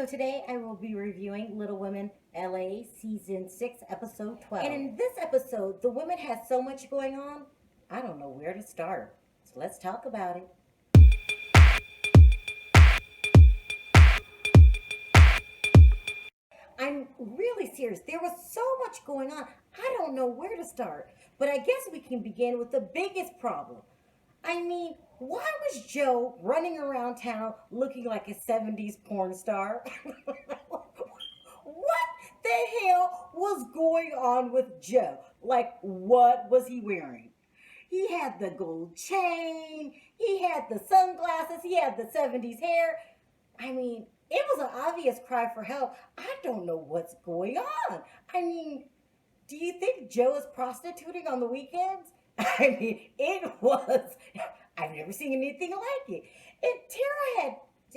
So today I will be reviewing Little Women LA Season 6, Episode 12. And in this episode, the women had so much going on, I don't know where to start. So let's talk about it. I'm really serious. There was so much going on. I don't know where to start. But I guess we can begin with the biggest problem. I mean, why was Joe running around town looking like a 70s porn star? What the hell was going on with Joe? Like, what was he wearing? He had the gold chain, he had the sunglasses, he had the 70s hair. I mean, it was an obvious cry for help. I don't know what's going on. I mean, do you think Joe is prostituting on the weekends? I mean, it was. I've never seen anything like it. And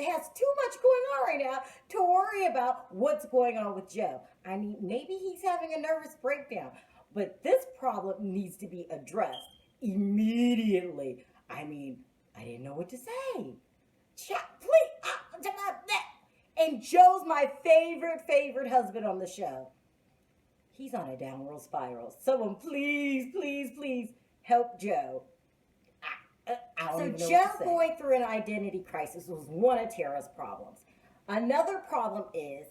has too much going on right now to worry about what's going on with Joe. I mean, maybe he's having a nervous breakdown, but this problem needs to be addressed immediately. I mean, I didn't know what to say. Chat, please. And Joe's my favorite husband on the show. He's on a downward spiral. Someone please help Joe. I don't even know Joe what to say. Going through an identity crisis was one of Tara's problems. Another problem is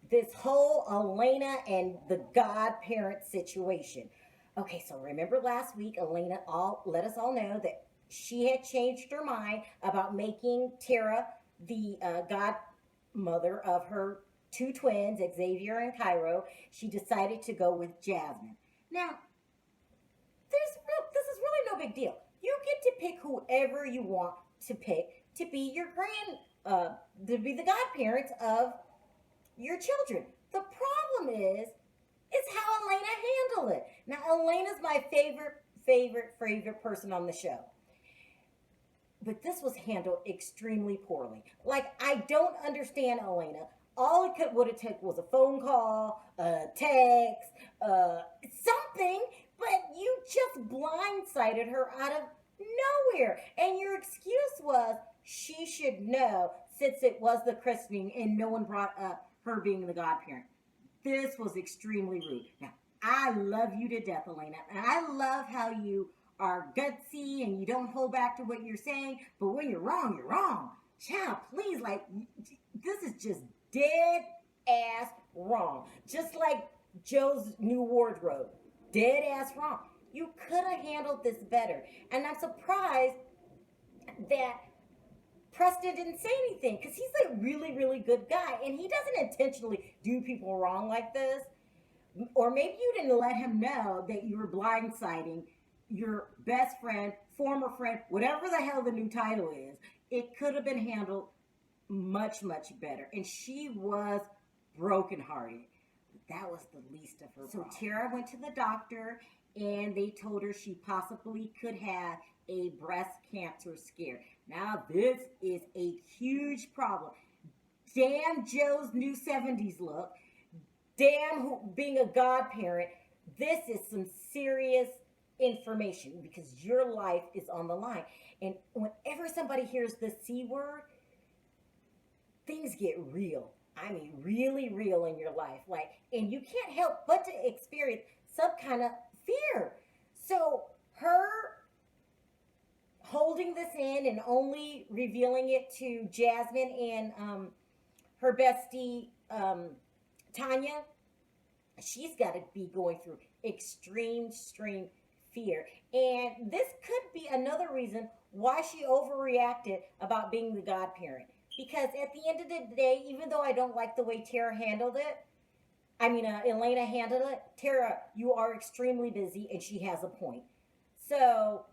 this whole Elena and the godparent situation. Okay, so remember last week, Elena let us all know that she had changed her mind about making Tara the godmother of her two twins, Xavier and Cairo. She decided to go with Jasmine. Now, this is really no big deal. You get to pick whoever you want to pick to be your to be the godparents of your children. The problem is how Elena handled it. Now, Elena's my favorite person on the show. But this was handled extremely poorly. Like, I don't understand Elena. All it would have taken was a phone call, a text, something, but you just blindsided her out of nowhere. And your excuse was she should know since it was the christening and no one brought up her being the godparent. This was extremely rude. Now, I love you to death, Elena, and I love how you are gutsy and you don't hold back to what you're saying, but when you're wrong, you're wrong. Child, please, like, this is just dead ass wrong. Just like Joe's new wardrobe. Dead ass wrong. You could have handled this better. And I'm surprised that Preston didn't say anything because he's a really good guy and he doesn't intentionally do people wrong like this. Or maybe you didn't let him know that you were blindsiding your best friend, former friend, whatever the hell the new title is. It could have been handled much better. And she was brokenhearted. That was the least of her problems. So Tara went to the doctor and they told her she possibly could have a breast cancer scare. Now this is a huge problem. Damn Joe's new 70s look. Damn being a godparent. This is some serious information because your life is on the line. And whenever somebody hears the C word, things get real. I mean, really real in your life. Like, and you can't help but to experience some kind of fear. So her holding this in and only revealing it to Jasmine and her bestie Tanya, she's got to be going through extreme fear. And this could be another reason why she overreacted about being the godparent. Because at the end of the day, even though I don't like the way Elena handled it, Tara, you are extremely busy and she has a point. So,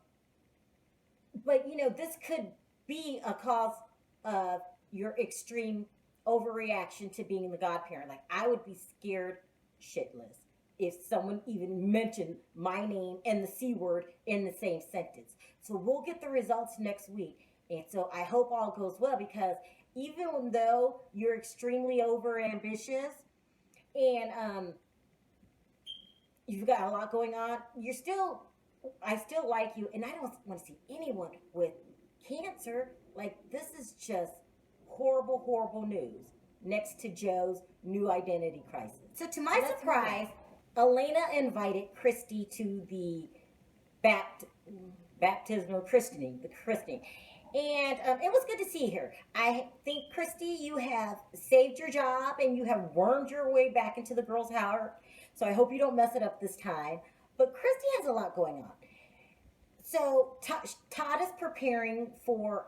but this could be a cause of your extreme overreaction to being the godparent. Like, I would be scared shitless if someone even mentioned my name and the C word in the same sentence. So we'll get the results next week. And so I hope all goes well because even though you're extremely over ambitious and you've got a lot going on, I still like you, and I don't want to see anyone with cancer. Like, this is just horrible news. next to Joe's new identity crisis. So to my Let's surprise, Elena invited Christy to the bapt- baptismal christening, the christening. And it was good to see her. I think, Christy, you have saved your job and you have wormed your way back into the girls' heart. So I hope you don't mess it up this time. But Christy has a lot going on. So Todd is preparing for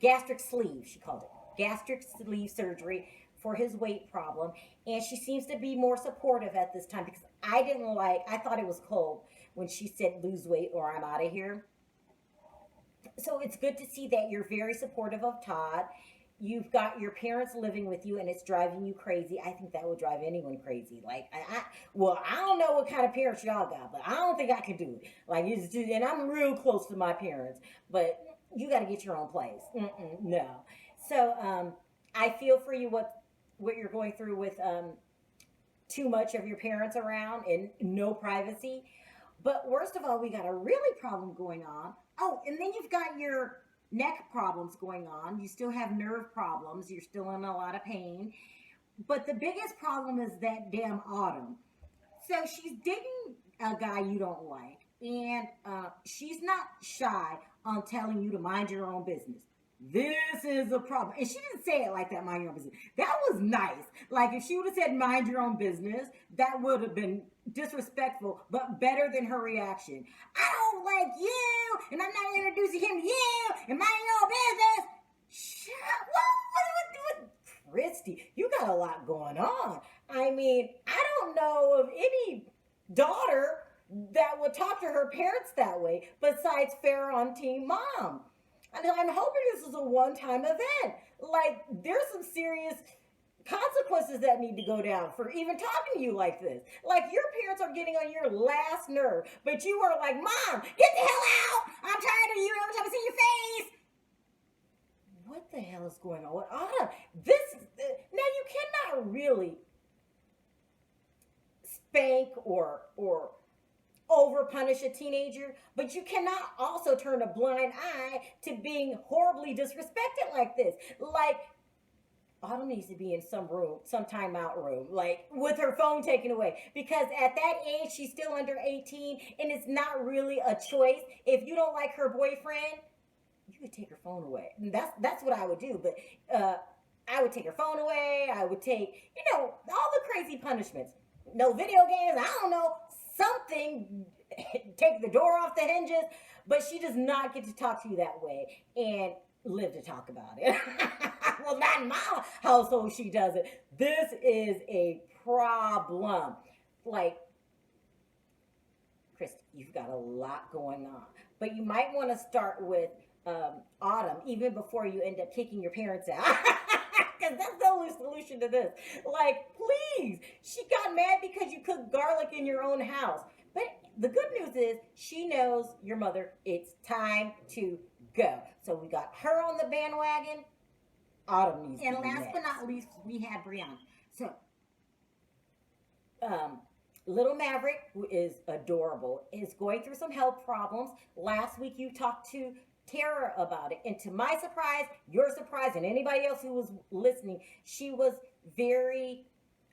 gastric sleeve, she called it, gastric sleeve surgery for his weight problem. And she seems to be more supportive at this time because I thought it was cold when she said lose weight or I'm out of here. So it's good to see that you're very supportive of Todd. You've got your parents living with you and it's driving you crazy. I think that would drive anyone crazy. Like, well, I don't know what kind of parents y'all got, but I don't think I could do it. Like, it's just, and I'm real close to my parents, but you got to get your own place. No. So, I feel for you what you're going through with too much of your parents around and no privacy. But worst of all, we got a really problem going on. Oh, and then you've got your neck problems going on. You still have nerve problems. You're still in a lot of pain. But the biggest problem is that damn Autumn. So she's dating a guy you don't like, and she's not shy on telling you to mind your own business. This is a problem. And she didn't say it like that, mind your own business. That was nice. Like if she would have said mind your own business, that would have been disrespectful, but better than her reaction. I don't like you, and I'm not introducing him to you, and mind your own business. Shut up. What, Christy, you got a lot going on. I mean, I don't know of any daughter that would talk to her parents that way besides fair on Team Mom. And I'm hoping this is a one-time event. Like, there's some serious consequences that need to go down for even talking to you like this. Like, your parents are getting on your last nerve, but you are like, Mom, get the hell out! I'm tired of you every time I see your face! What the hell is going on with Autumn? Now you cannot really spank or over punish a teenager, but you cannot also turn a blind eye to being horribly disrespected like this. Like, Autumn needs to be in some room, some timeout room, like with her phone taken away. Because at that age, she's still under 18, and it's not really a choice. If you don't like her boyfriend, you could take her phone away. And that's what I would do. But I would take her phone away. I would take, all the crazy punishments. No video games. I don't know, something. Take the door off the hinges. But she does not get to talk to you that way and live to talk about it. Well, not in my household. She doesn't. This is a problem. Like, Chris, you've got a lot going on. But you might want to start with Autumn, even before you end up kicking your parents out. Because that's the only solution to this. Like, please. She got mad because you cooked garlic in your own house. But the good news is she knows your mother. It's time to go. So we got her on the bandwagon. Autumn needs and to be last next. but not least, we had Brianna. So, Little Maverick, who is adorable, is going through some health problems. Last week you talked to Tara about it. And to my surprise, your surprise, and anybody else who was listening, she was very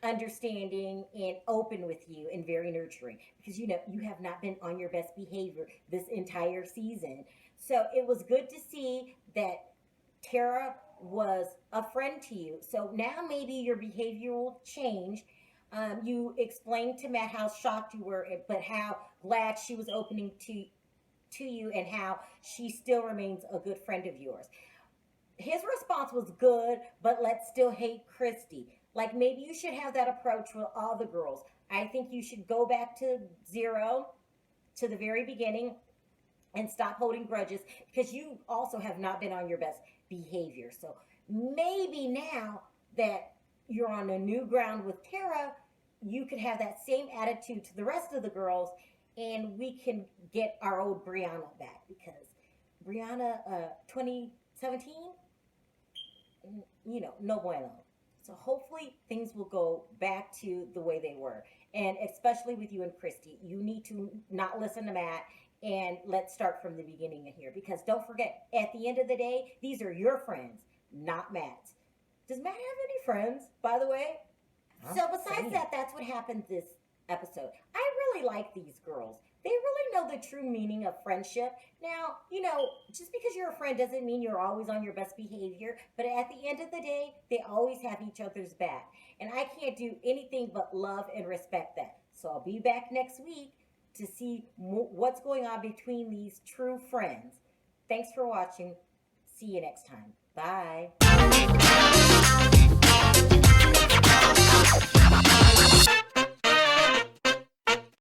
understanding and open with you and very nurturing because you have not been on your best behavior this entire season. So it was good to see that Tara was a friend to you. So now maybe your behavior will change. You explained to Matt how shocked you were, but how glad she was opening to you and how she still remains a good friend of yours. His response was good, but let's still hate Christy. Like maybe you should have that approach with all the girls. I think you should go back to zero, to the very beginning, and stop holding grudges because you also have not been on your best behavior. So maybe now that you're on a new ground with Tara, you could have that same attitude to the rest of the girls and we can get our old Brianna back because Brianna 2017, no bueno. So hopefully things will go back to the way they were. And especially with you and Christy, you need to not listen to Matt and let's start from the beginning here because don't forget, at the end of the day, these are your friends, not Matt's. Does Matt have any friends, by the way? So besides that, that's what happened this episode. I really like these girls. They really know the true meaning of friendship. Now, just because you're a friend doesn't mean you're always on your best behavior, but at the end of the day, they always have each other's back. And I can't do anything but love and respect that. So I'll be back next week to see what's going on between these true friends. Thanks for watching. See you next time. Bye.